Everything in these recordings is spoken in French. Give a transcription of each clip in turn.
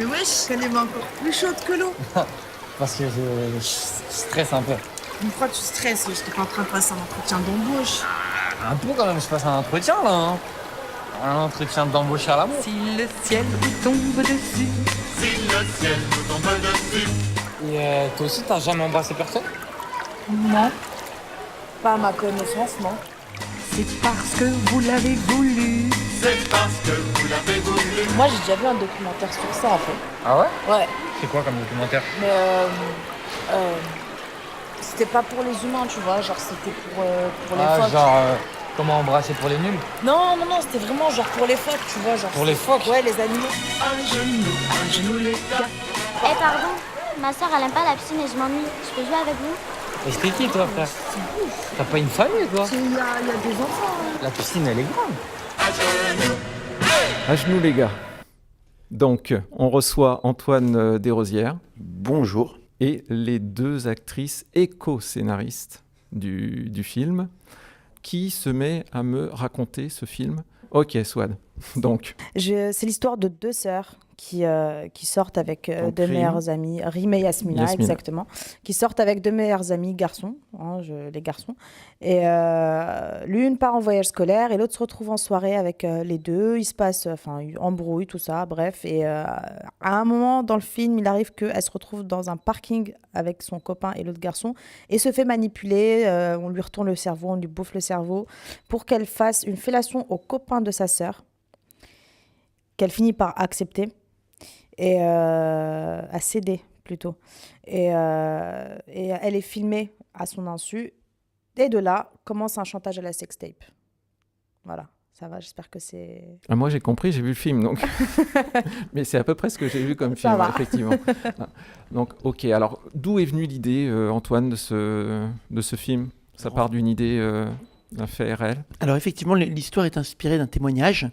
Mais wesh, elle est encore plus chaude que l'eau. Parce que je stresse un peu. Pourquoi tu stresses? Je t'ai pas en train de passer un entretien d'embauche. Un peu quand même, je passe un entretien là. Hein. Un entretien d'embauche à l'amour. Si le ciel vous tombe dessus. Et toi aussi, t'as jamais embrassé personne? Non. Pas à ma connaissance, non. C'est parce que vous l'avez voulu. Moi, j'ai déjà vu un documentaire sur ça, en fait. Ah ouais? Ouais. C'est quoi comme documentaire? Mais c'était pas pour les humains, tu vois. Genre, c'était pour les phoques. Genre, comment embrasser pour les nuls? Non, c'était vraiment genre pour les phoques, tu vois. Genre, Pour les phoques? Ouais, les animaux. Un genou les gars. Eh pardon, ma soeur elle aime pas la piscine et je m'ennuie. Je peux jouer avec vous? Et c'est qui toi, frère? T'as pas une famille, toi? Il y a des enfants. Hein. La piscine, elle est grande. À genoux les gars. Donc, on reçoit Antoine Desrosières Bonjour. et les deux actrices éco-scénaristes du film qui se met à me raconter ce film. Ok, Swad. Donc, C'est l'histoire de deux sœurs qui sortent avec Donc, deux Rim. meilleurs amis, Rim et Yasmina, Yasmina. exactement, qui sortent avec deux meilleurs amis garçons, les garçons. Et l'une part en voyage scolaire et l'autre se retrouve en soirée avec les deux. Il se passe, embrouille, tout ça, bref. Et à un moment dans le film, il arrive qu'elle se retrouve dans un parking avec son copain et l'autre garçon et se fait manipuler. On lui retourne le cerveau, on lui bouffe le cerveau pour qu'elle fasse une fellation au copain de sa sœur, qu'elle finit par accepter et à céder plutôt. Et elle est filmée à son insu. Et de là, commence un chantage à la sextape. Voilà, ça va, j'espère que c'est... moi j'ai compris, j'ai vu le film, donc. Mais c'est à peu près ce que j'ai vu comme Ça film, va. effectivement. Ah. Donc, ok, alors d'où est venue l'idée, Antoine, de ce film? Ça part d'une idée d'un fait réel? Alors effectivement, l'histoire est inspirée d'un témoignage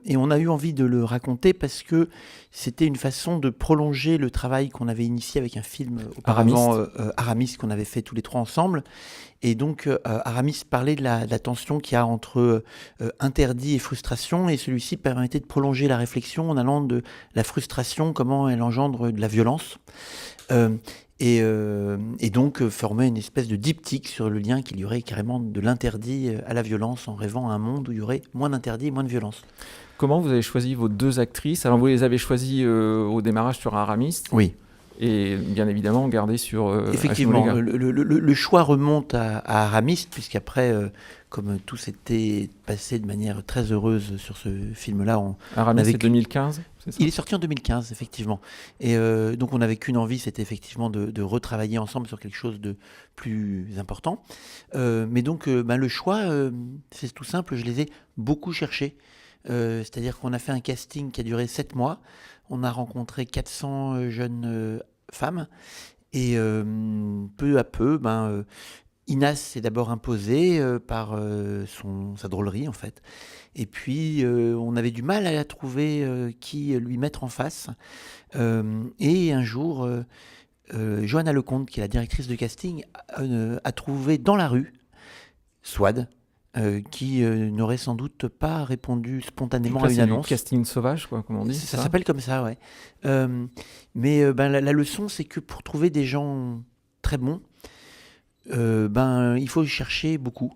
et on a eu envie de le raconter parce que c'était une façon de prolonger le travail qu'on avait initié avec un film auparavant, Aramis, qu'on avait fait tous les trois ensemble. Et donc Aramis parlait de la tension qu'il y a entre interdit et frustration, et celui-ci permettait de prolonger la réflexion en allant de la frustration, comment elle engendre de la violence. Et donc former une espèce de diptyque sur le lien qu'il y aurait carrément de l'interdit à la violence, en rêvant à un monde où il y aurait moins d'interdit et moins de violence. Comment vous avez choisi vos deux actrices? Alors vous les avez choisies au démarrage sur Aramis, Oui, et bien évidemment gardées sur effectivement. À genoux, les gars. Le choix remonte à Aramis, puisqu'après, comme tout s'était passé de manière très heureuse sur ce film-là, Aramis, avait c'est 2015, c'est ça? il est sorti en 2015, effectivement. Et donc, on n'avait qu'une envie, c'était effectivement de retravailler ensemble sur quelque chose de plus important. Mais donc, le choix, c'est tout simple, je les ai beaucoup cherchés. C'est-à-dire qu'on a fait un casting qui a duré 7 mois. On a rencontré 400 jeunes femmes. Et peu à peu, Inas s'est d'abord imposée par sa drôlerie, en fait. Et puis, on avait du mal à la trouver qui lui mettre en face. Et un jour, Johanna Lecomte, qui est la directrice de casting, a trouvé dans la rue Swad, qui n'aurait sans doute pas répondu spontanément Donc là, à une c'est du annonce. casting sauvage, quoi, comme on dit. Ça s'appelle comme ça, ouais. Mais la leçon, c'est que pour trouver des gens très bons, il faut chercher beaucoup.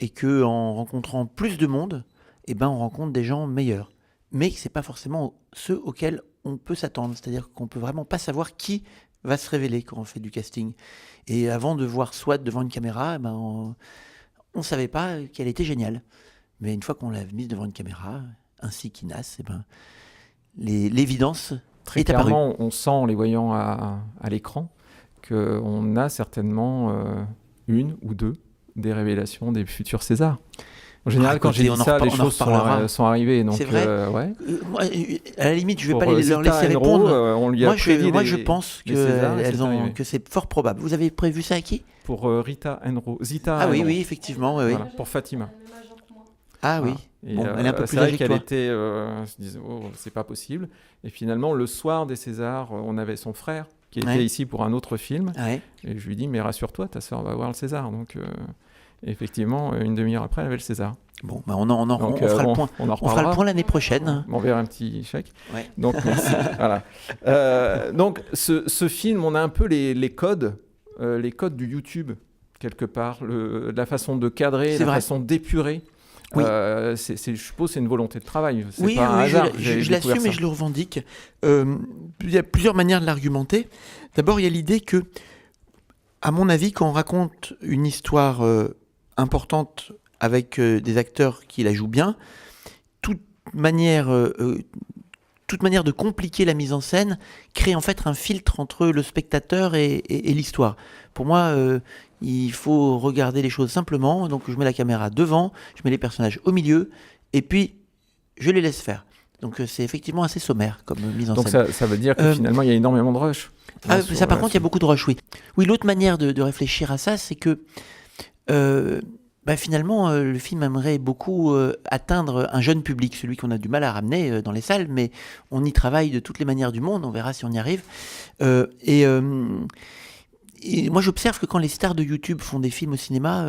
Et qu'en rencontrant plus de monde, on rencontre des gens meilleurs. Mais ce n'est pas forcément ceux auxquels on peut s'attendre. C'est-à-dire qu'on ne peut vraiment pas savoir qui va se révéler quand on fait du casting. Et avant de voir Swad devant une caméra, on ne savait pas qu'elle était géniale. Mais une fois qu'on l'a mise devant une caméra, ainsi qu'Inas, l'évidence Très est apparue. clairement, on sent en les voyant à l'écran qu'on a certainement une ou deux des révélations des futurs Césars. En général, quand j'ai dit ça, les choses sont arrivées. Donc, c'est vrai. ouais. Moi, à la limite, je ne vais Pour pas leur Zita laisser Enro, répondre. on lui a prédit Moi, je pense les Césars, et c'est arrivé. que c'est fort probable. Vous avez prévu ça à qui? Pour Rita Enro. Zita Ah oui, Enro. oui, effectivement. Oui. Voilà, pour Fatima. Ah oui. Et, Bon, elle est un peu c'est plus vrai âgée que qu'elle toi. était, se disait, oh, c'est pas possible. Et finalement, le soir des Césars, on avait son frère qui était Ouais. ici pour un autre film. Ouais. Et je lui dis, mais rassure-toi, ta sœur va voir le César. Donc, effectivement, une demi-heure après, elle avait le César. Bon, on fera le point. On fera le point l'année prochaine. On verra un petit chèque. Ouais. Donc, merci. Voilà. Donc, ce film, on a un peu les codes du YouTube, quelque part. La façon de cadrer, façon d'épurer. Oui. Je suppose que c'est une volonté de travail. C'est pas un oui, hasard. Je l'assume et je le revendique. Il y a plusieurs manières de l'argumenter. D'abord, il y a l'idée que, à mon avis, quand on raconte une histoire importante avec des acteurs qui la jouent bien, toute manière de compliquer la mise en scène crée en fait un filtre entre le spectateur et l'histoire. Pour moi, il faut regarder les choses simplement. Donc je mets la caméra devant, je mets les personnages au milieu, et puis je les laisse faire. Donc c'est effectivement assez sommaire comme mise en scène. Donc ça veut dire que finalement il y a énormément de rush. Ça par contre il y a beaucoup de rush, oui. Oui, l'autre manière de réfléchir à ça, c'est que finalement, le film aimerait beaucoup atteindre un jeune public, celui qu'on a du mal à ramener dans les salles, mais on y travaille de toutes les manières du monde, on verra si on y arrive. Et moi, j'observe que quand les stars de YouTube font des films au cinéma,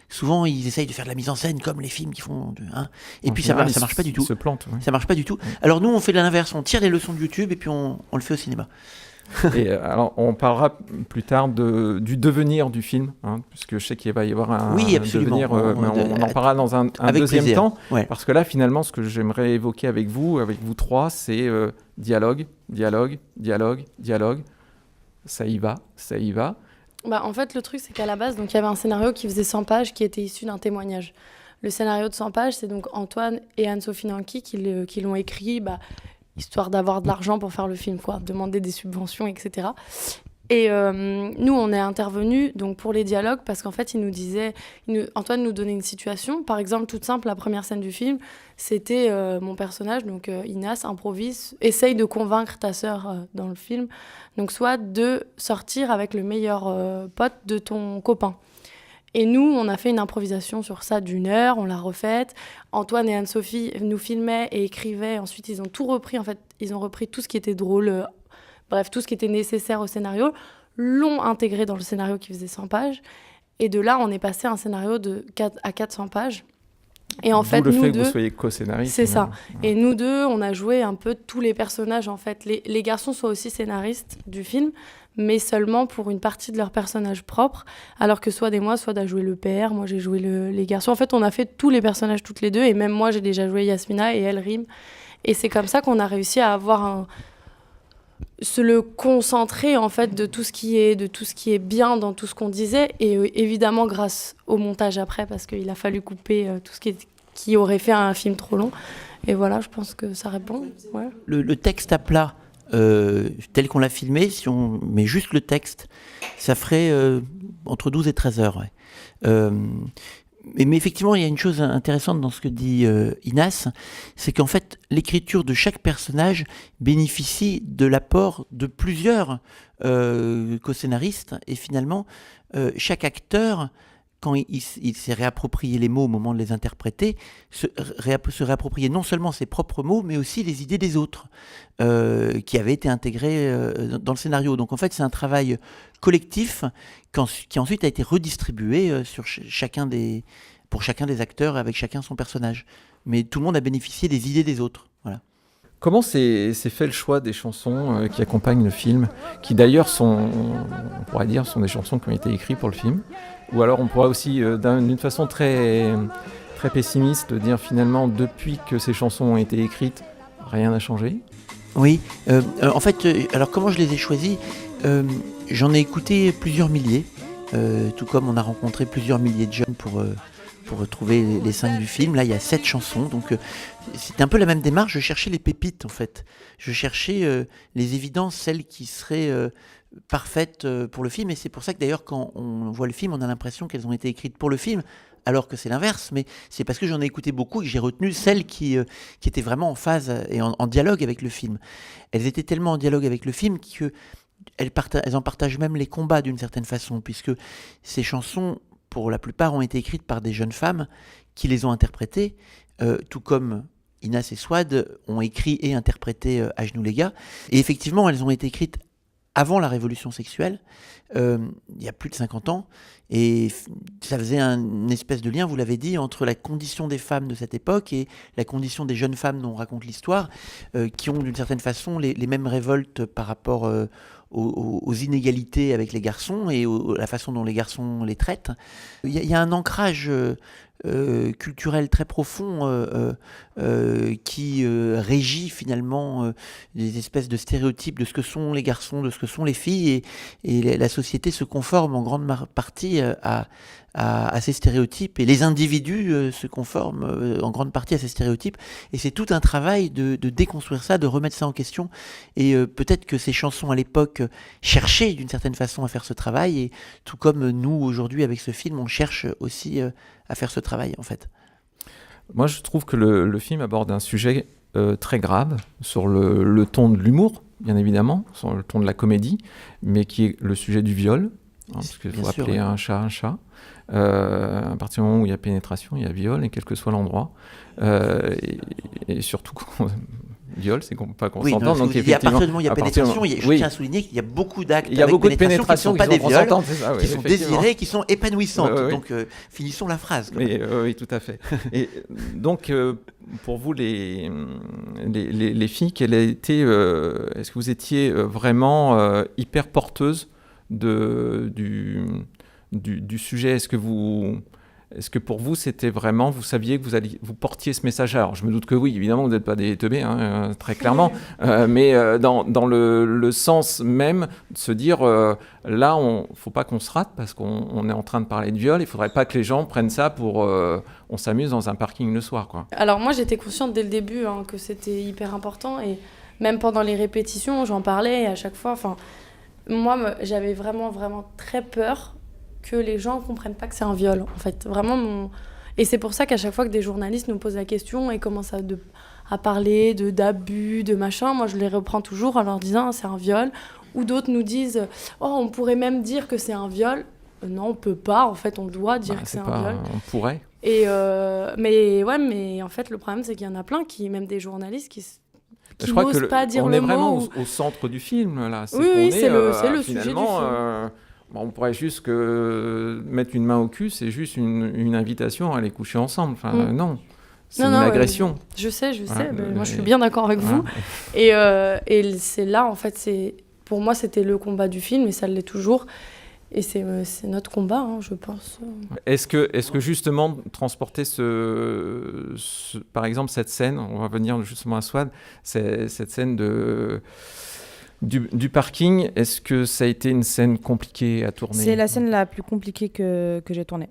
souvent ils essayent de faire de la mise en scène comme les films qui font. Et puis ça marche pas du tout. Ils se plantent. Ouais. Ça marche pas du tout. Alors nous, on fait l'inverse, on tire les leçons de YouTube et puis on le fait au cinéma. Et alors, on parlera plus tard du devenir du film, puisque je sais qu'il va y avoir un devenir, mais on en parlera dans un deuxième temps, parce que là, finalement, ce que j'aimerais évoquer avec vous trois, c'est dialogue. Ça y va. En fait, le truc, c'est qu'à la base, donc, il y avait un scénario qui faisait 100 pages, qui était issu d'un témoignage. Le scénario de 100 pages, c'est donc Antoine et Anne-Sophie Nanki qui l'ont écrit, histoire d'avoir de l'argent pour faire le film, demander des subventions, etc. Et nous, on est intervenus donc, pour les dialogues parce qu'en fait, Antoine nous donnait une situation. Par exemple, toute simple, la première scène du film, c'était mon personnage, donc Inas, improvise, essaye de convaincre ta sœur dans le film, donc soit de sortir avec le meilleur pote de ton copain. Et nous, on a fait une improvisation sur ça d'1 heure, on l'a refaite. Antoine et Anne-Sophie nous filmaient et écrivaient. Ensuite, ils ont tout repris. En fait, ils ont repris tout ce qui était drôle, tout ce qui était nécessaire au scénario, l'ont intégré dans le scénario qui faisait 100 pages. Et de là, on est passé à un scénario de 400 pages. Et en fait, nous deux, que vous soyez co-scénaristes. C'est ça. Et nous deux, on a joué un peu tous les personnages, en fait. Les garçons sont aussi scénaristes du film, mais seulement pour une partie de leur personnage propre, alors que soit a joué le père, moi j'ai joué les garçons. En fait, on a fait tous les personnages toutes les deux, et même moi j'ai déjà joué Yasmina et elle Rime. Et c'est comme ça qu'on a réussi à avoir le concentrer en fait de tout ce qui est bien dans tout ce qu'on disait, et évidemment grâce au montage après, parce qu'il a fallu couper tout ce qui aurait fait un film trop long. Et voilà, je pense que ça répond. Ouais. Le texte à plat, tel qu'on l'a filmé, si on met juste le texte, ça ferait entre 12 et 13 heures. Ouais. Mais effectivement, il y a une chose intéressante dans ce que dit Inas, c'est qu'en fait, l'écriture de chaque personnage bénéficie de l'apport de plusieurs co-scénaristes, et finalement, chaque acteur, quand il s'est réapproprié les mots au moment de les interpréter, se réapproprier non seulement ses propres mots, mais aussi les idées des autres qui avaient été intégrées dans le scénario. Donc en fait, c'est un travail collectif qui ensuite a été redistribué pour chacun des acteurs, avec chacun son personnage. Mais tout le monde a bénéficié des idées des autres. Voilà. Comment s'est fait le choix des chansons qui accompagnent le film, qui d'ailleurs on pourrait dire, sont des chansons qui ont été écrites pour le film? Ou alors on pourrait aussi, d'une façon très, très pessimiste, dire finalement, depuis que ces chansons ont été écrites, rien n'a changé? Oui, en fait, alors comment je les ai choisies? J'en ai écouté plusieurs milliers, tout comme on a rencontré plusieurs milliers de jeunes pour trouver les 5 du film. Là, il y a 7 chansons, donc c'était un peu la même démarche. Je cherchais les pépites, en fait. Je cherchais les évidences, celles qui seraient parfaites pour le film. Et c'est pour ça que d'ailleurs, quand on voit le film, on a l'impression qu'elles ont été écrites pour le film, alors que c'est l'inverse. Mais c'est parce que j'en ai écouté beaucoup et que j'ai retenu celles qui étaient vraiment en phase et en dialogue avec le film. Elles étaient tellement en dialogue avec le film qu'elles en partagent même les combats d'une certaine façon, puisque ces chansons, pour la plupart, ont été écrites par des jeunes femmes qui les ont interprétées, tout comme Inas et Swad ont écrit et interprété À genoux les gars. Et effectivement, elles ont été écrites avant la révolution sexuelle, il y a plus de 50 ans, et ça faisait une espèce de lien, vous l'avez dit, entre la condition des femmes de cette époque et la condition des jeunes femmes dont on raconte l'histoire, qui ont d'une certaine façon les mêmes révoltes par rapport aux inégalités avec les garçons et la façon dont les garçons les traitent. Il y a un ancrage culturel très profond qui régit finalement des espèces de stéréotypes de ce que sont les garçons, de ce que sont les filles, et la société se conforme en grande partie à ces stéréotypes, et les individus se conforment en grande partie à ces stéréotypes, et c'est tout un travail de déconstruire ça, de remettre ça en question, et peut-être que ces chansons à l'époque cherchaient d'une certaine façon à faire ce travail, et tout comme nous aujourd'hui avec ce film, on cherche aussi à faire ce travail en fait. Moi je trouve que le film aborde un sujet très grave sur le ton de l'humour, bien évidemment, sur le ton de la comédie, mais qui est le sujet du viol, parce qu'il faut appeler un chat un chat. À partir du moment où il y a pénétration, il y a viol, et quel que soit l'endroit. Et surtout, viol, c'est pas consentant. Oui, donc à partir du moment où il y a pénétration, je tiens à souligner qu'il y a beaucoup d'actes avec pénétration qui ne sont pas des viols, qui sont désirés, désirés, qui sont épanouissantes. Donc, finissons la phrase. Oui, tout à fait. Et donc, pour vous, les filles, quelle a été, est-ce que vous étiez vraiment hyper porteuse du sujet? Est-ce que pour vous c'était vraiment, vous saviez que vous portiez ce message? Alors je me doute que oui, évidemment vous n'êtes pas des teubés, très clairement, mais dans le sens même de se dire là faut pas qu'on se rate parce qu'on est en train de parler de viol, il faudrait pas que les gens prennent ça pour on s'amuse dans un parking le soir, quoi. Alors moi j'étais consciente dès le début que c'était hyper important, et même pendant les répétitions j'en parlais à chaque fois. Moi j'avais vraiment très peur que les gens comprennent pas que c'est un viol, en fait. Vraiment, et c'est pour ça qu'à chaque fois que des journalistes nous posent la question et commencent à parler d'abus, de machin, moi je les reprends toujours en leur disant c'est un viol. Ou d'autres nous disent on pourrait même dire que c'est un viol. Non, on peut pas, en fait, on doit dire que c'est un viol. On pourrait. Et mais en fait, le problème c'est qu'il y en a plein même des journalistes qui n'osent pas dire le mot. On est vraiment au centre du film, là. Oui, c'est le sujet du film. On pourrait juste mettre une main au cul, c'est juste une invitation à aller coucher ensemble. Non, c'est une agression. Je sais, moi je suis bien d'accord avec vous. Et c'est là, en fait, pour moi c'était le combat du film, et ça l'est toujours. Et c'est notre combat, je pense. Est-ce que justement, transporter par exemple cette scène, on va venir justement à Swad, cette scène du parking, est-ce que ça a été une scène compliquée à tourner? C'est la scène la plus compliquée que j'ai tournée.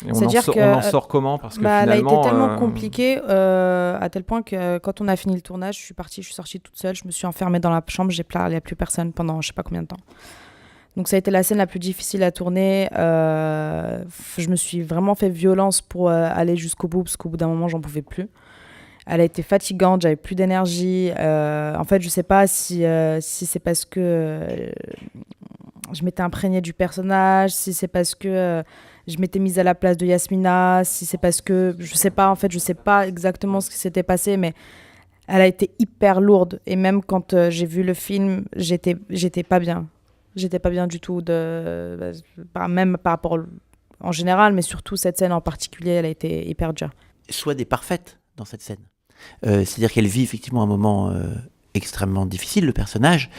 Et on en sort comment? Parce que finalement, elle a été tellement compliquée à tel point que quand on a fini le tournage, je suis sortie toute seule, je me suis enfermée dans la chambre, j'ai parlé à plus personne pendant je sais pas combien de temps. Donc ça a été la scène la plus difficile à tourner. Je me suis vraiment fait violence pour aller jusqu'au bout, parce qu'au bout d'un moment, j'en pouvais plus. Elle a été fatigante, j'avais plus d'énergie. En fait, je sais pas si c'est parce que je m'étais imprégnée du personnage, si c'est parce que je m'étais mise à la place de Yasmina, si c'est parce que... Je sais pas exactement ce qui s'était passé, mais elle a été hyper lourde. Et même quand j'ai vu le film, j'étais pas bien. J'étais pas bien du tout, même par rapport en général, mais surtout cette scène en particulier, elle a été hyper dure. Swad est parfaite dans cette scène. C'est-à-dire qu'elle vit effectivement un moment extrêmement difficile, le personnage,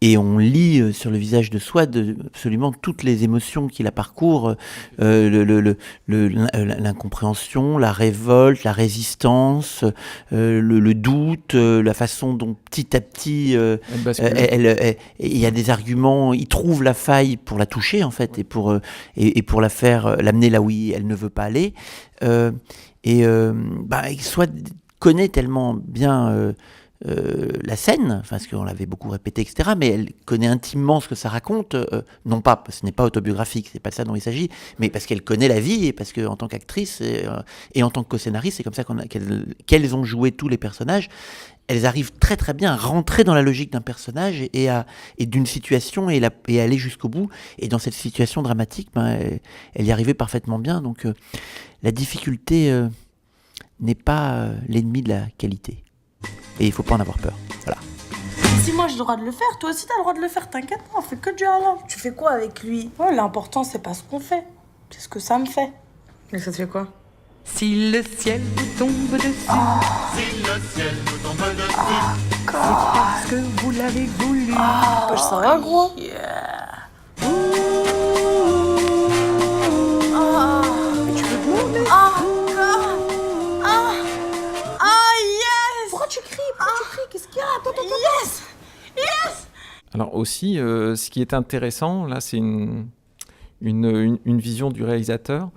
et on lit sur le visage de Swad absolument toutes les émotions qui la parcourent, l'incompréhension, la révolte, la résistance, le doute, la façon dont petit à petit il y a des arguments, il trouve la faille pour la toucher en fait, et pour la faire l'amener là où elle ne veut pas aller. Swad connaît tellement bien la scène, parce qu'on l'avait beaucoup répété, etc., mais elle connaît intimement ce que ça raconte, non pas, ce n'est pas autobiographique, c'est pas de ça dont il s'agit, mais parce qu'elle connaît la vie, et parce qu'en tant qu'actrice et en tant que co-scénariste, c'est comme ça qu'elles ont joué tous les personnages. Elles arrivent très très bien à rentrer dans la logique d'un personnage et d'une situation et aller jusqu'au bout. Et dans cette situation dramatique, elle y arrivait parfaitement bien. Donc la difficulté n'est pas l'ennemi de la qualité. Et il ne faut pas en avoir peur. Voilà. si moi j'ai le droit de le faire, toi aussi t'as le droit de le faire, t'inquiète pas, on fait que du halal. Tu fais quoi avec lui? Ouais, l'important c'est pas ce qu'on fait, c'est ce que ça me fait. Et ça te fait quoi? Si le ciel vous tombe dessus, Si le ciel nous tombe dessus, c'est parce que vous l'avez voulu. Ça va, gros? Yes. Pourquoi tu cries? Qu'est-ce qu'il y a? Attends. Yes. Alors aussi, ce qui est intéressant, là, c'est une vision du réalisateur,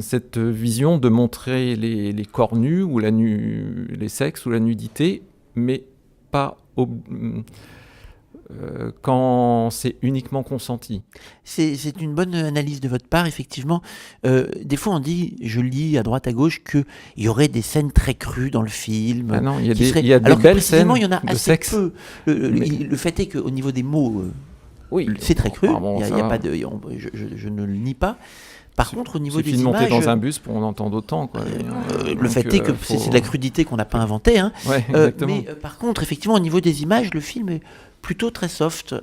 cette vision de montrer les corps nus ou les sexes ou la nudité, mais pas quand c'est uniquement consenti. C'est une bonne analyse de votre part, effectivement. Des fois, on dit, je lis à droite à gauche, qu'il y aurait des scènes très crues dans le film. Ah non, il y a des Alors que belles scènes il y en a de assez sexe. peu. Le fait est qu'au niveau des mots, Oui, c'est très cru. bon, Il y ça a va. pas de, je ne le nie pas. Par contre, au niveau des suffit de monter images, dans un bus pour en entendre autant. Quoi. le fait est que c'est de la crudité qu'on n'a pas inventée. Hein. Ouais, exactement. Mais par contre, effectivement, au niveau des images, le film est plutôt très soft,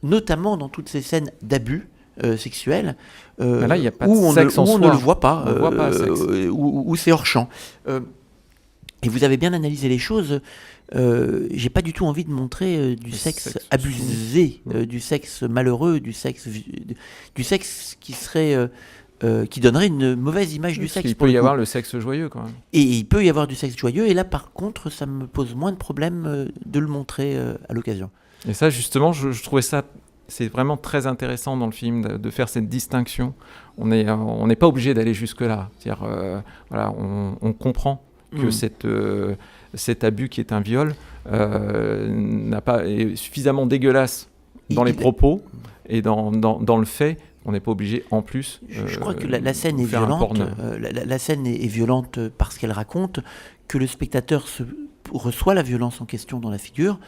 notamment dans toutes ces scènes d'abus sexuels, Mais là, il y a pas de où on, sexe ne, en où on soi. ne le voit pas, On ne voit pas le sexe. où c'est hors champ. Et vous avez bien analysé les choses. J'ai pas du tout envie de montrer du sexe abusé, du sexe malheureux, du sexe qui serait qui donnerait une mauvaise image du sexe. Il peut y avoir le sexe joyeux quand même. Et il peut y avoir du sexe joyeux. Et là, par contre, ça me pose moins de problème de le montrer à l'occasion. Et ça, justement, je trouvais ça, c'est vraiment très intéressant dans le film de faire cette distinction. On n'est pas obligé d'aller jusque-là. C'est-à-dire, voilà, on comprend que cet abus qui est un viol est suffisamment dégueulasse dans les propos et dans le fait. On n'est pas obligé en plus. Je crois que la scène est violente. La scène est violente parce qu'elle raconte que le spectateur reçoit la violence en question dans la figure,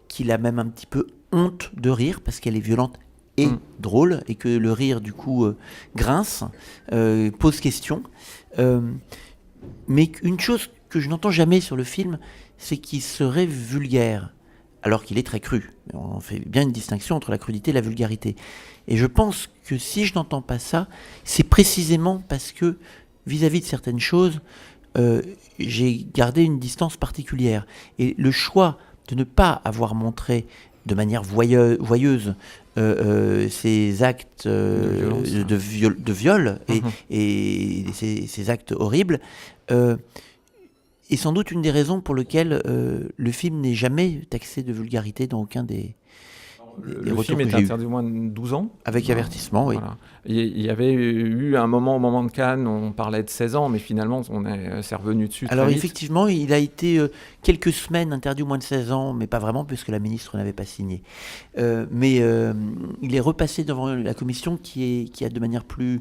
qu'il a même un petit peu honte de rire parce qu'elle est violente et drôle, et que le rire du coup grince, pose question. Mais une chose que je n'entends jamais sur le film, c'est qu'il serait vulgaire, alors qu'il est très cru. On fait bien une distinction entre la crudité et la vulgarité. Et je pense que si je n'entends pas ça, c'est précisément parce que, vis-à-vis de certaines choses, j'ai gardé une distance particulière. Et le choix de ne pas avoir montré de manière voyeuse ces actes de viol et ces actes horribles est sans doute une des raisons pour lesquelles le film n'est jamais taxé de vulgarité dans aucun des le film est interdit au moins de 12 ans. Avec avertissement, oui. Voilà. Il y avait eu un moment, au moment de Cannes, on parlait de 16 ans, mais finalement, c'est revenu dessus. Alors très vite. effectivement, il a été quelques semaines interdit au moins de 16 ans, mais pas vraiment, puisque la ministre n'avait pas signé. Mais il est repassé devant la commission qui a de manière plus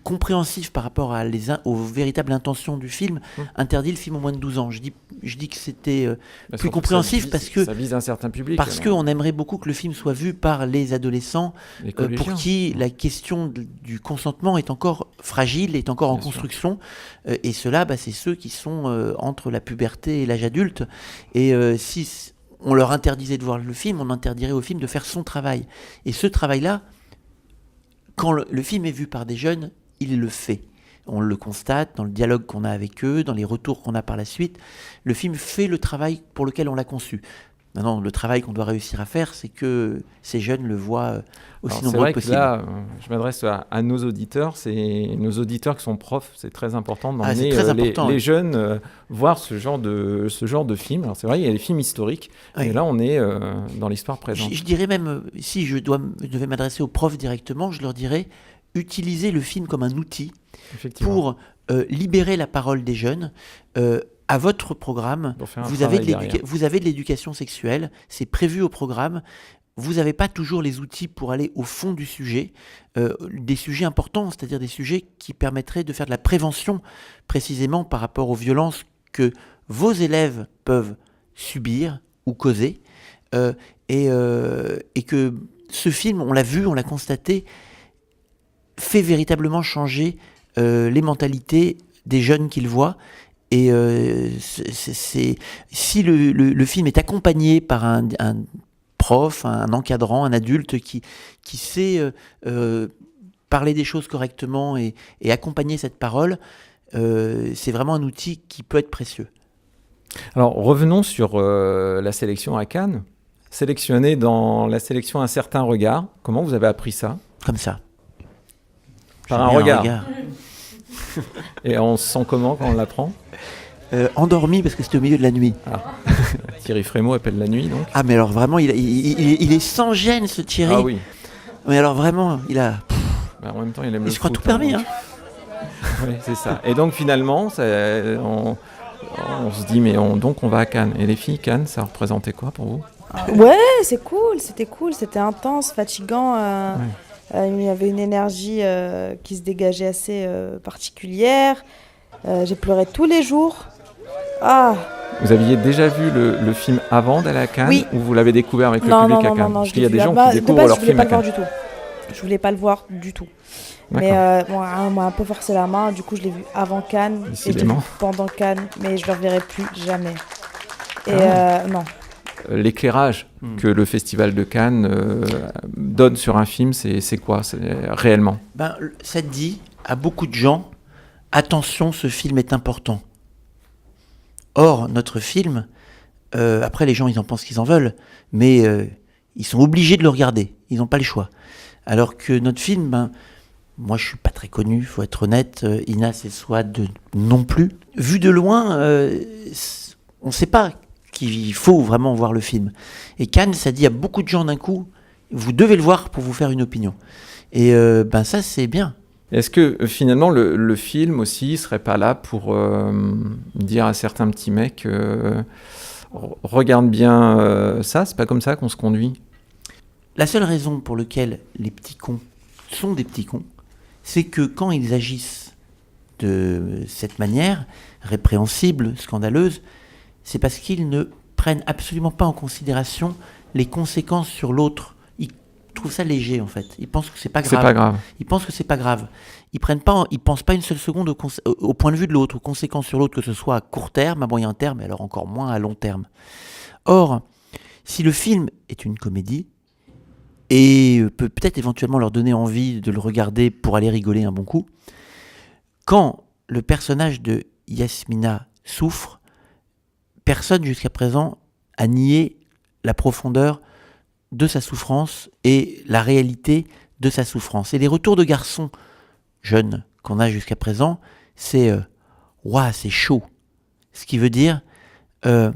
compréhensif par rapport aux véritables intentions du film, interdit le film au moins de 12 ans. Je dis que c'était plus compréhensif parce que ça vise un certain public. Parce qu'on aimerait beaucoup que le film soit vu par les adolescents pour qui la question du consentement est encore fragile, est encore en construction. Et ceux-là, c'est ceux qui sont entre la puberté et l'âge adulte. Et si on leur interdisait de voir le film, on interdirait au film de faire son travail. Et ce travail-là, quand le film est vu par des jeunes, il le fait. On le constate dans le dialogue qu'on a avec eux, dans les retours qu'on a par la suite. Le film fait le travail pour lequel on l'a conçu. Maintenant, le travail qu'on doit réussir à faire, c'est que ces jeunes le voient aussi nombreux que possible. C'est vrai que là, je m'adresse à nos auditeurs. C'est nos auditeurs qui sont profs. C'est très important d'emmener les jeunes voir ce genre de film. Alors c'est vrai, il y a des films historiques, mais là, on est dans l'histoire présente. Je dirais même, si je devais m'adresser aux profs directement, je leur dirais utiliser le film comme un outil pour libérer la parole des jeunes. À votre programme, vous avez de l'éducation sexuelle, c'est prévu au programme. Vous n'avez pas toujours les outils pour aller au fond du sujet, des sujets importants, c'est-à-dire des sujets qui permettraient de faire de la prévention précisément par rapport aux violences que vos élèves peuvent subir ou causer, et que ce film, on l'a vu, on l'a constaté, fait véritablement changer les mentalités des jeunes qu'il voit. Et si le film est accompagné par un prof, un encadrant, un adulte qui sait parler des choses correctement et accompagner cette parole, c'est vraiment un outil qui peut être précieux. Alors revenons sur la sélection à Cannes. Sélectionné dans la sélection Un certain regard, comment vous avez appris ça ? Comme ça. Par un regard. Et on se sent comment quand on l'apprend ? Endormi parce que c'était au milieu de la nuit. Thierry Frémaux appelle la nuit donc. Ah mais alors vraiment il est sans gêne ce Thierry. Ah oui. Mais alors vraiment il a. En même temps il aime le foot. Il se croit tout permis hein. Oui c'est ça. Et donc finalement on se dit mais donc on va à Cannes. Et les filles Cannes ça représentait quoi pour vous ? Ouais c'était cool, c'était intense, fatigant. Il y avait une énergie qui se dégageait assez particulière. J'ai pleuré tous les jours. Vous aviez déjà vu le film avant d'aller à Cannes ? Oui. Ou vous l'avez découvert avec le public à Cannes ? Parce qu'il y a des gens qui découvrent leur film à Cannes. Je voulais pas le voir du tout. D'accord. Mais on m'a un peu forcé la main, du coup je l'ai vu avant Cannes et je l'ai vu pendant Cannes, mais je le reverrai plus jamais. Et non. L'éclairage que le Festival de Cannes donne sur un film, c'est quoi réellement ? Ça dit à beaucoup de gens, attention, ce film est important. Or, notre film, après les gens ils en pensent qu'ils en veulent, mais ils sont obligés de le regarder, ils n'ont pas le choix. Alors que notre film, moi je suis pas très connu, faut être honnête, Inès et Swad non plus. Vu de loin, on ne sait pas qu'il faut vraiment voir le film. Et Cannes, ça dit à beaucoup de gens d'un coup, vous devez le voir pour vous faire une opinion. Et ça, c'est bien. Est-ce que finalement le film aussi serait pas là pour dire à certains petits mecs regarde bien ça, c'est pas comme ça qu'on se conduit ? La seule raison pour laquelle les petits cons sont des petits cons, c'est que quand ils agissent de cette manière, répréhensible, scandaleuse, c'est parce qu'ils ne prennent absolument pas en considération les conséquences sur l'autre. Ils trouvent ça léger, en fait. Ils pensent que c'est pas grave. C'est pas grave. Ils pensent que c'est pas grave. Ils pensent pas une seule seconde au point de vue de l'autre, aux conséquences sur l'autre, que ce soit à court terme, à moyen terme, et alors encore moins à long terme. Or, si le film est une comédie, et peut peut-être éventuellement leur donner envie de le regarder pour aller rigoler un bon coup, quand le personnage de Yasmina souffre, personne jusqu'à présent a nié la profondeur de sa souffrance et la réalité de sa souffrance. Et les retours de garçons jeunes qu'on a jusqu'à présent, c'est waouh, c'est chaud. Ce qui veut dire je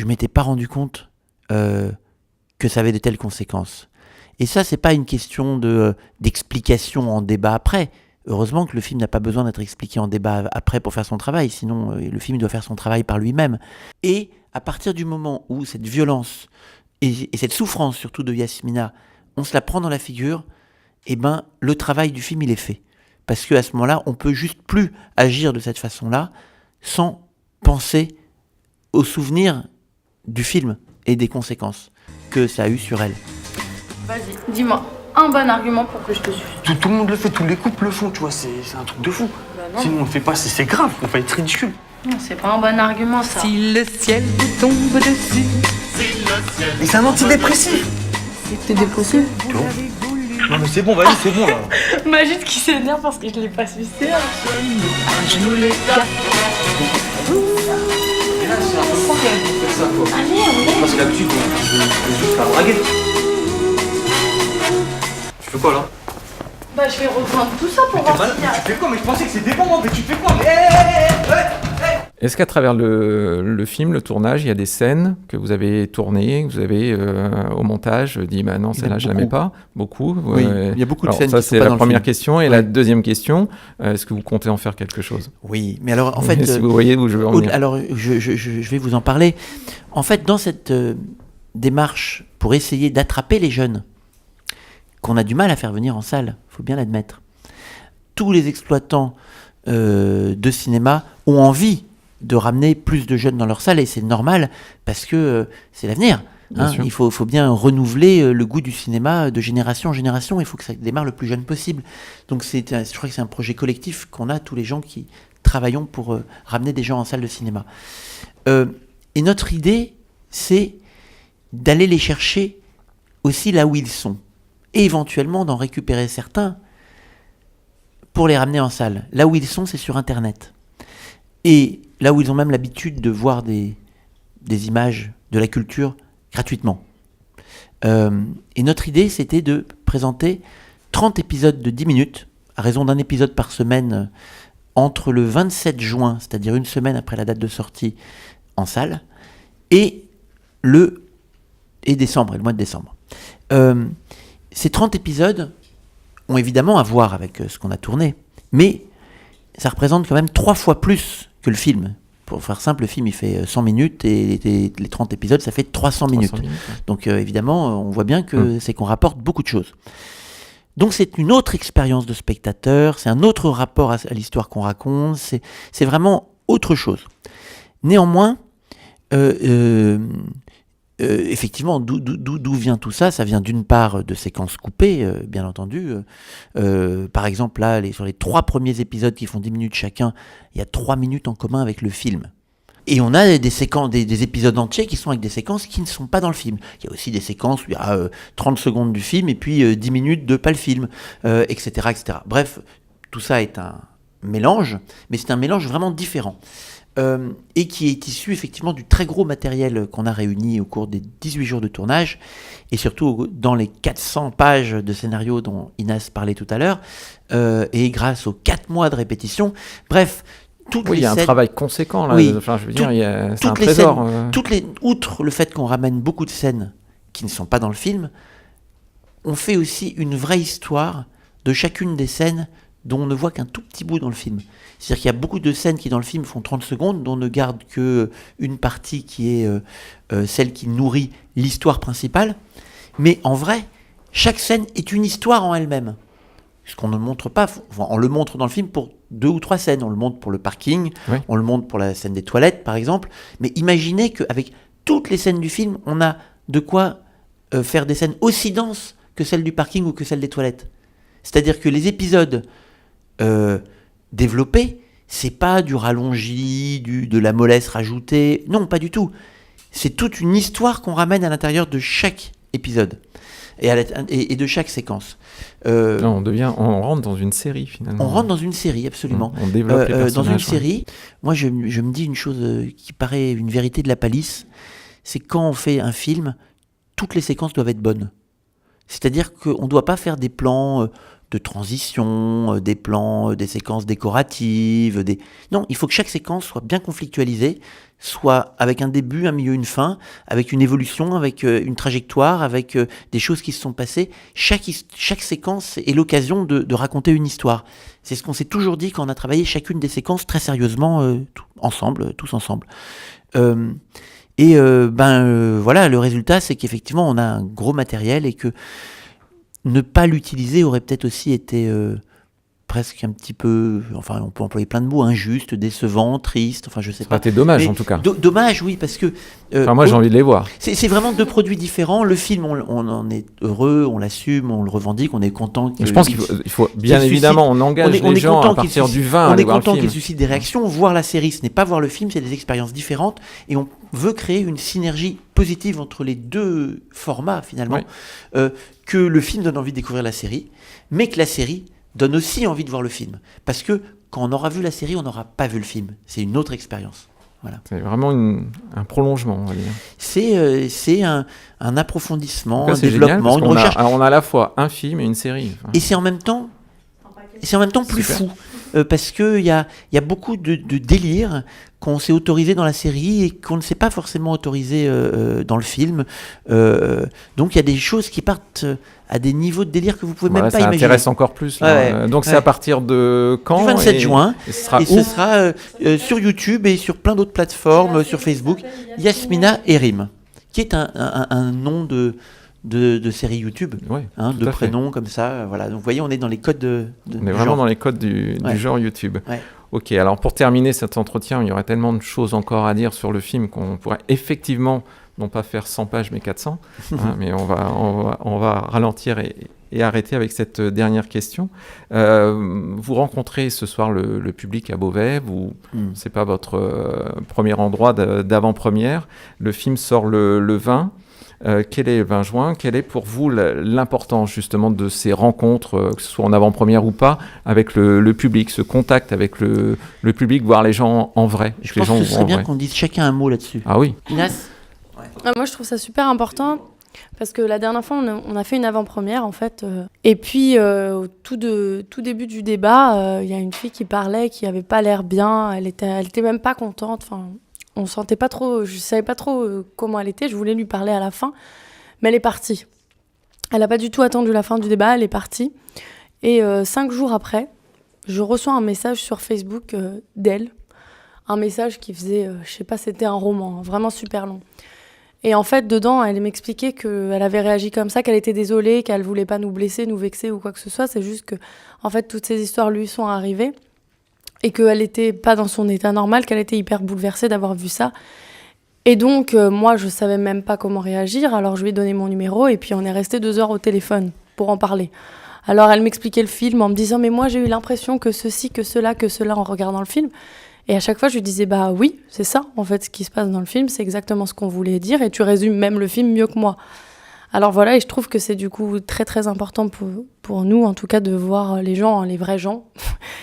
m'étais pas rendu compte que ça avait de telles conséquences. Et ça, c'est pas une question d'explication en débat après. Heureusement que le film n'a pas besoin d'être expliqué en débat après pour faire son travail, sinon le film doit faire son travail par lui-même. Et à partir du moment où cette violence et cette souffrance, surtout de Yasmina, on se la prend dans la figure, le travail du film, il est fait. Parce qu'à ce moment-là, on peut juste plus agir de cette façon-là sans penser au souvenir du film et des conséquences que ça a eu sur elle. Vas-y, dis-moi un bon argument pour que je te suive. Tout le monde le fait, tous les couples le font, tu vois, c'est un truc de fou. Sinon on le fait pas, c'est grave, on va être ridicule. Non, c'est pas un bon argument ça. Si le ciel vous tombe dessus, Mais c'est un antidépressif. T'es dépressif? Non mais c'est bon, vas-y, c'est bon là. Magite qui s'énerve parce que je l'ai pas sucé. je nous les gars. Et là c'est un peu fort quand même pour faire ça quoi. Parce que d'habitude je vais juste la draguer. Tu fais quoi là? Bah je vais reprendre tout ça pour voir si tu fais quoi? Mais je pensais que c'était bon, mais tu fais quoi? Est-ce qu'à travers le film, le tournage, il y a des scènes que vous avez tournées, que vous avez au montage dit non, celle-là je la mets pas? Beaucoup. Oui, il y a beaucoup de scènes. Ça c'est la première question. Et la deuxième question, est-ce que vous comptez en faire quelque chose? Oui, mais alors en fait, si vous voyez où je veux en venir. Alors je vais vous en parler. En fait, dans cette démarche pour essayer d'attraper les jeunes qu'on a du mal à faire venir en salle, faut bien l'admettre. Tous les exploitants de cinéma ont envie de ramener plus de jeunes dans leur salle et c'est normal parce que c'est l'avenir. Il faut bien renouveler le goût du cinéma de génération en génération. Il faut que ça démarre le plus jeune possible. Donc je crois que c'est un projet collectif qu'on a, tous les gens qui travaillons pour ramener des gens en salle de cinéma. Et notre idée, c'est d'aller les chercher aussi là où ils sont. Et éventuellement d'en récupérer certains pour les ramener en salle. Là où ils sont, c'est sur Internet. Et là où ils ont même l'habitude de voir des images de la culture gratuitement. Et notre idée, c'était de présenter 30 épisodes de 10 minutes, à raison d'un épisode par semaine, entre le 27 juin, c'est-à-dire une semaine après la date de sortie, en salle, et le mois de décembre. Ces 30 épisodes ont évidemment à voir avec ce qu'on a tourné, mais ça représente quand même 3 fois plus que le film. Pour faire simple, le film il fait 100 minutes et les 30 épisodes ça fait 300 minutes. Donc évidemment, on voit bien que c'est qu'on rapporte beaucoup de choses. Donc c'est une autre expérience de spectateur, c'est un autre rapport à l'histoire qu'on raconte, c'est vraiment autre chose. Néanmoins, effectivement, d'où vient tout ça ? Ça vient d'une part de séquences coupées, bien entendu. Par exemple, là, sur les 3 premiers épisodes qui font 10 minutes chacun, il y a 3 minutes en commun avec le film. Et on a des épisodes entiers qui sont avec des séquences qui ne sont pas dans le film. Il y a aussi des séquences où il y a 30 secondes du film et puis 10 minutes de pas le film, etc., etc. Bref, tout ça est un mélange, mais c'est un mélange vraiment différent. Et qui est issu effectivement du très gros matériel qu'on a réuni au cours des 18 jours de tournage, et surtout dans les 400 pages de scénario dont Inès parlait tout à l'heure, et grâce aux 4 mois de répétition. Bref, il y a un travail conséquent là. Oui, enfin, je veux dire, c'est un trésor. Outre le fait qu'on ramène beaucoup de scènes qui ne sont pas dans le film, on fait aussi une vraie histoire de chacune des scènes dont on ne voit qu'un tout petit bout dans le film. C'est-à-dire qu'il y a beaucoup de scènes qui dans le film font 30 secondes, dont on ne garde qu'une partie qui est celle qui nourrit l'histoire principale. Mais en vrai, chaque scène est une histoire en elle-même. Ce qu'on ne montre pas, on le montre dans le film pour 2 ou 3 scènes. On le montre pour le parking, on le montre pour la scène des toilettes, par exemple. Mais imaginez qu'avec toutes les scènes du film, on a de quoi faire des scènes aussi denses que celles du parking ou que celles des toilettes. C'est-à-dire que les épisodes développés, c'est pas du rallongi, de la mollesse rajoutée. Non, pas du tout. C'est toute une histoire qu'on ramène à l'intérieur de chaque épisode et de chaque séquence. On rentre dans une série finalement. On rentre dans une série, absolument. On développe les personnages. Dans une série, moi je me dis une chose qui paraît une vérité de la palisse, c'est quand on fait un film, toutes les séquences doivent être bonnes. C'est-à-dire qu'on ne doit pas faire des plans de transition, des séquences décoratives. Non, il faut que chaque séquence soit bien conflictualisée, soit avec un début, un milieu, une fin, avec une évolution, avec une trajectoire, avec des choses qui se sont passées. Chaque séquence est l'occasion de raconter une histoire. C'est ce qu'on s'est toujours dit quand on a travaillé chacune des séquences très sérieusement, tous ensemble. Voilà, le résultat, c'est qu'effectivement, on a un gros matériel et que ne pas l'utiliser aurait peut-être aussi été presque un petit peu, enfin, on peut employer plein de mots, injuste, décevant, triste, enfin, je sais pas. C'était dommage, en tout cas. Dommage, oui, parce que... moi, j'ai envie de les voir. C'est vraiment 2 produits différents. Le film, on en est heureux, on l'assume, on le revendique, on est content. Je pense qu'il faut bien évidemment, on engage les gens à partir du 20 à aller voir le film. On est content qu'il suscite des réactions. Voir la série, ce n'est pas voir le film, c'est des expériences différentes. Et on veut créer une synergie positive entre les 2 formats, finalement. Que le film donne envie de découvrir la série, mais que la série donne aussi envie de voir le film. Parce que quand on aura vu la série, on n'aura pas vu le film. C'est une autre expérience. Voilà. C'est vraiment un prolongement, on va dire. C'est un approfondissement, un développement, une recherche. On a à la fois un film et une série. Et c'est en même temps plus fou. Parce qu'il y a beaucoup de délires qu'on s'est autorisé dans la série et qu'on ne s'est pas forcément autorisé dans le film. Donc il y a des choses qui partent à des niveaux de délire que vous pouvez même pas imaginer. Ça intéresse encore plus. Là. Donc c'est à partir de quand ? Du 27 juin. Et ce sera ce sera sur YouTube et sur plein d'autres plateformes, sur Facebook. Yasmina Erim, qui est un nom de série YouTube, de prénoms comme ça, voilà. Donc vous voyez, on est dans les codes on est vraiment dans les codes du genre YouTube. Ouais. Ok, alors pour terminer cet entretien, il y aurait tellement de choses encore à dire sur le film qu'on pourrait effectivement non pas faire 100 pages mais 400, hein, mais on va ralentir et arrêter avec cette dernière question. Vous rencontrez ce soir le public à Beauvais, c'est pas votre premier endroit d'avant-première. Le film sort le 20. Quel est le 20 juin? Quelle est pour vous l'importance justement de ces rencontres, que ce soit en avant-première ou pas, avec le public, ce contact avec le public, voir les gens en vrai? Je pense que ce serait bien qu'on dise chacun un mot là-dessus. Ah oui. Inès? Moi, je trouve ça super important parce que la dernière fois, on a fait une avant-première en fait. Et puis, au tout début du débat, il y a une fille qui parlait, qui avait pas l'air bien. Elle était même pas contente. Enfin, on sentait pas trop. Je savais pas trop comment elle était. Je voulais lui parler à la fin, mais elle est partie. Elle a pas du tout attendu la fin du débat. Elle est partie. Et 5 jours après, je reçois un message sur Facebook d'elle. Un message qui faisait, je sais pas, c'était un roman, vraiment super long. Et en fait, dedans, elle m'expliquait qu'elle avait réagi comme ça, qu'elle était désolée, qu'elle voulait pas nous blesser, nous vexer ou quoi que ce soit. C'est juste que, en fait, toutes ces histoires lui sont arrivées et qu'elle était pas dans son état normal, qu'elle était hyper bouleversée d'avoir vu ça. Et donc, moi, je savais même pas comment réagir. Alors, je lui ai donné mon numéro et puis on est resté 2 heures au téléphone pour en parler. Alors, elle m'expliquait le film en me disant « Mais moi, j'ai eu l'impression que ceci, que cela en regardant le film. » Et à chaque fois, je lui disais, bah oui, c'est ça, en fait, ce qui se passe dans le film, c'est exactement ce qu'on voulait dire, et tu résumes même le film mieux que moi. Alors voilà, et je trouve que c'est du coup très très important pour nous, en tout cas, de voir les gens, les vrais gens,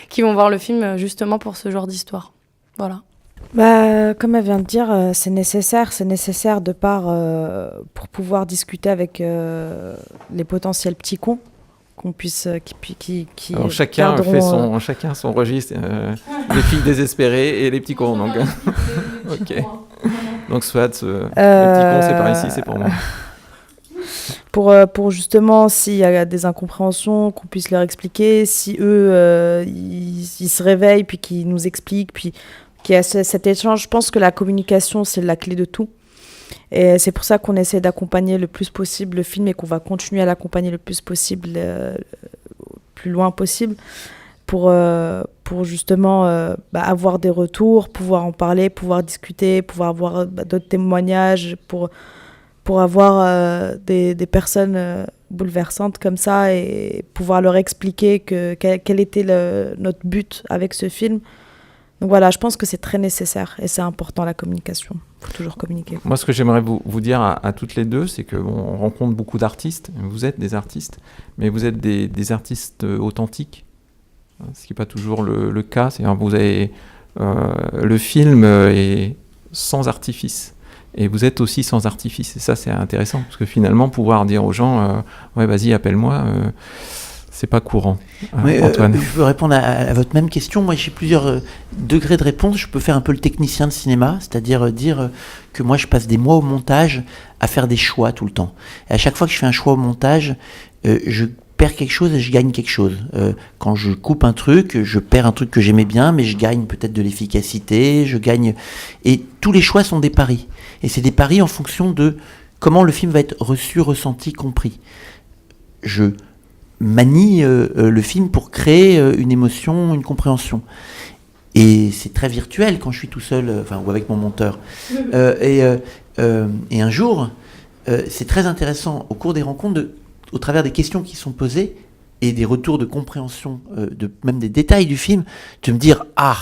qui vont voir le film justement pour ce genre d'histoire. Voilà. Bah, comme elle vient de dire, c'est nécessaire de part pour pouvoir discuter avec les potentiels petits cons. Qu'on puisse qui alors chacun perdront, chacun son registre, les filles désespérées et les petits cons, donc ok, donc soit les petits cons c'est par ici, c'est pour moi. Pour justement, s'il y a des incompréhensions, qu'on puisse leur expliquer, si eux ils se réveillent puis qu'ils nous expliquent, puis qu'il y a cet échange. Je pense que la communication c'est la clé de tout. Et c'est pour ça qu'on essaie d'accompagner le plus possible le film et qu'on va continuer à l'accompagner le plus possible, le plus loin possible, pour justement avoir des retours, pouvoir en parler, pouvoir discuter, pouvoir avoir d'autres témoignages, pour avoir des personnes bouleversantes comme ça et pouvoir leur expliquer quel était notre but avec ce film. Donc voilà, je pense que c'est très nécessaire et c'est important la communication. Il faut toujours communiquer. Moi, ce que j'aimerais vous dire à toutes les deux, c'est qu'on rencontre beaucoup d'artistes. Vous êtes des artistes, mais vous êtes des artistes authentiques, ce qui n'est pas toujours le cas. C'est-à-dire vous avez le film est sans artifice. Et vous êtes aussi sans artifice. Et ça, c'est intéressant, parce que finalement, pouvoir dire aux gens ouais, vas-y, appelle-moi, c'est pas courant. Antoine. Je veux répondre à votre même question. Moi, j'ai plusieurs degrés de réponse. Je peux faire un peu le technicien de cinéma, c'est-à-dire dire que moi, je passe des mois au montage à faire des choix tout le temps. Et à chaque fois que je fais un choix au montage, je perds quelque chose et je gagne quelque chose. Quand je coupe un truc, je perds un truc que j'aimais bien, mais je gagne peut-être de l'efficacité, je gagne... Et tous les choix sont des paris. Et c'est des paris en fonction de comment le film va être reçu, ressenti, compris. Je manie le film pour créer une émotion, une compréhension. Et c'est très virtuel quand je suis tout seul, ou avec mon monteur. Et un jour, c'est très intéressant, au cours des rencontres, au travers des questions qui sont posées et des retours de compréhension, même des détails du film, de me dire « Ah,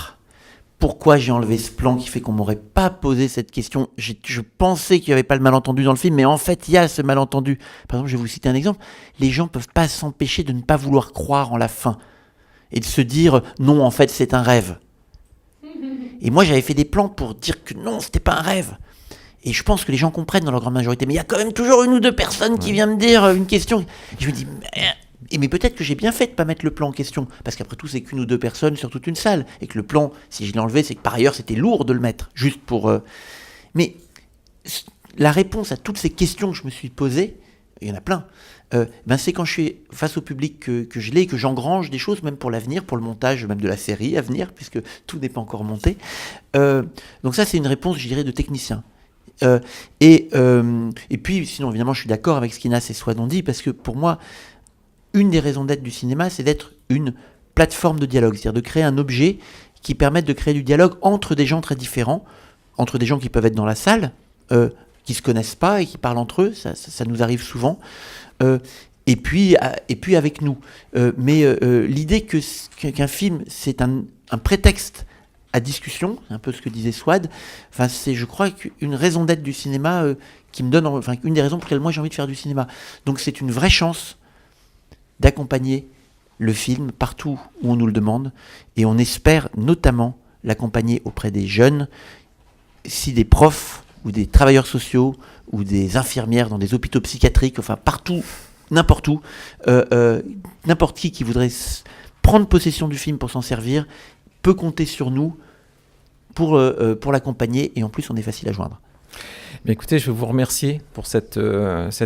pourquoi j'ai enlevé ce plan qui fait qu'on m'aurait pas posé cette question ? Je pensais qu'il n'y avait pas le malentendu dans le film, mais en fait, il y a ce malentendu. » Par exemple, je vais vous citer un exemple. Les gens ne peuvent pas s'empêcher de ne pas vouloir croire en la fin et de se dire « Non, en fait, c'est un rêve. » Et moi, j'avais fait des plans pour dire que non, c'était pas un rêve. Et je pense que les gens comprennent dans leur grande majorité. Mais il y a quand même toujours une ou deux personnes qui viennent me dire une question. Et je me dis, mais peut-être que j'ai bien fait de ne pas mettre le plan en question. Parce qu'après tout, c'est qu'une ou deux personnes sur toute une salle. Et que le plan, si je l'ai enlevé, c'est que par ailleurs, c'était lourd de le mettre. Juste pour... Mais la réponse à toutes ces questions que je me suis posées, il y en a plein, c'est quand je suis face au public que je l'ai et que j'engrange des choses, même pour l'avenir, pour le montage même de la série à venir, puisque tout n'est pas encore monté. Donc ça, c'est une réponse, je dirais, de technicien. Et puis, sinon, évidemment, je suis d'accord avec ce qu'Inas et Swan ont dit, parce que pour moi, une des raisons d'être du cinéma, c'est d'être une plateforme de dialogue, c'est-à-dire de créer un objet qui permette de créer du dialogue entre des gens très différents, entre des gens qui peuvent être dans la salle, qui se connaissent pas et qui parlent entre eux, ça nous arrive souvent. Et puis avec nous. Mais l'idée qu'un film, c'est un prétexte à discussion, un peu ce que disait Swad, c'est, je crois, une raison d'être du cinéma qui me donne, une des raisons pour lesquelles moi j'ai envie de faire du cinéma. Donc c'est une vraie chance d'accompagner le film partout où on nous le demande, et on espère notamment l'accompagner auprès des jeunes, si des profs ou des travailleurs sociaux ou des infirmières dans des hôpitaux psychiatriques, partout, n'importe où, n'importe qui voudrait prendre possession du film pour s'en servir, peut compter sur nous pour l'accompagner, et en plus on est facile à joindre. Mais écoutez, je vais vous remercier pour cet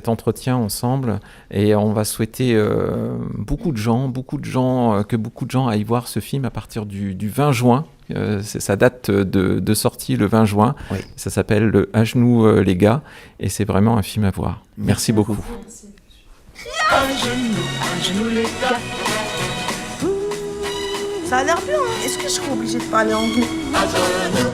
entretien ensemble, et on va souhaiter que beaucoup de gens aillent voir ce film à partir du 20 juin. Sa date de sortie le 20 juin. Oui. Ça s'appelle À genoux les gars, et c'est vraiment un film à voir. Merci beaucoup. Merci. À genoux les gars. Ça a l'air bien, hein. Est-ce que je serais obligée de parler anglais? À genoux.